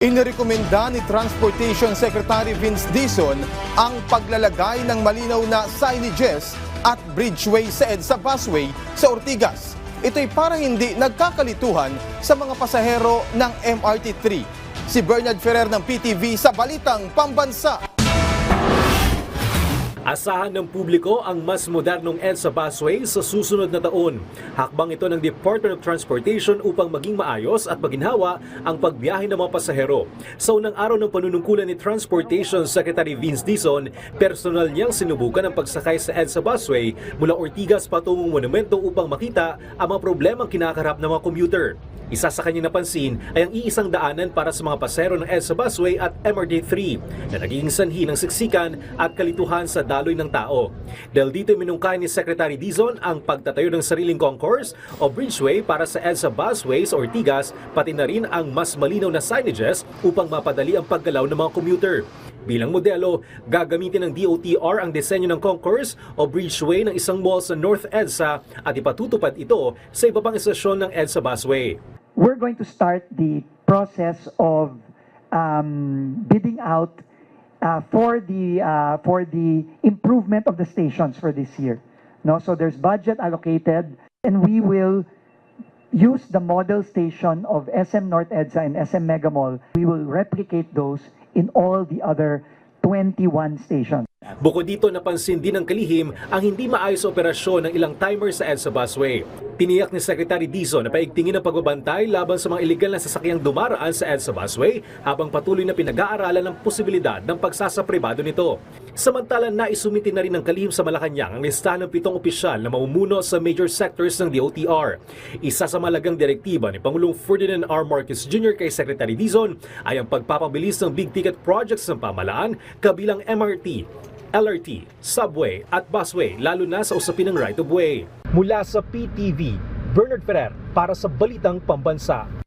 Inirekomenda ni Transportation Secretary Vince Dizon ang paglalagay ng malinaw na signages at bridgeway sa EDSA busway sa Ortigas. Ito'y para hindi nagkakalituhan sa mga pasahero ng MRT-3. Si Bernard Ferrer ng PTV sa Balitang Pambansa. Asahan ng publiko ang mas modernong EDSA busway sa susunod na taon. Hakbang ito ng Department of Transportation upang maging maayos at maginhawa ang pagbiyahe ng mga pasahero. Sa unang araw ng panunungkulan ni Transportation Secretary Vince Dizon, personal niyang sinubukan ang pagsakay sa EDSA busway mula Ortigas patungong Monumento upang makita ang mga problemang kinakaharap ng mga commuter. Isa sa kanyang napansin ay ang iisang daanan para sa mga pasahero ng EDSA busway at MRT-3 na nagiging sanhi ng siksikan at kalituhan sa daloy ng tao. Dahil dito minungkahi ni Secretary Dizon ang pagtatayo ng sariling concourse o bridgeway para sa EDSA busway sa Ortigas, pati na rin ang mas malinaw na signages upang mapadali ang paggalaw ng mga commuter. Bilang modelo, gagamitin ng DOTR ang disenyo ng concourse o bridgeway ng isang mall sa North EDSA at ipatutupad ito sa iba pang estasyon ng EDSA busway. We're going to start the process of bidding out for the improvement of the stations for this year. No, so there's budget allocated, and we will use the model station of SM North EDSA and SM Mega Mall. We will replicate those in all the other 21 stations. Bukod dito, napansin din ng kalihim ang hindi maayos operasyon ng ilang timer sa EDSA busway. Tiniyak ni Secretary Dizon na paigtingin ang pagbabantay laban sa mga iligal na sasakyang dumaraan sa EDSA busway habang patuloy na pinag-aaralan ng posibilidad ng pagsasapribado nito. Samantala, naisumiti na rin ng kalihim sa Malacanang ang listahan ng 7 opisyal na mamumuno sa major sectors ng DOTR. Isa sa malagang direktiba ni Pangulong Ferdinand R. Marcos Jr. kay Secretary Dizon ay ang pagpapabilis ng big-ticket projects ng pamahalaan kabilang MRT, LRT, subway at busway lalo na sa usapin ng right-of-way. Mula sa PTV, Bernard Ferrer para sa Balitang Pambansa.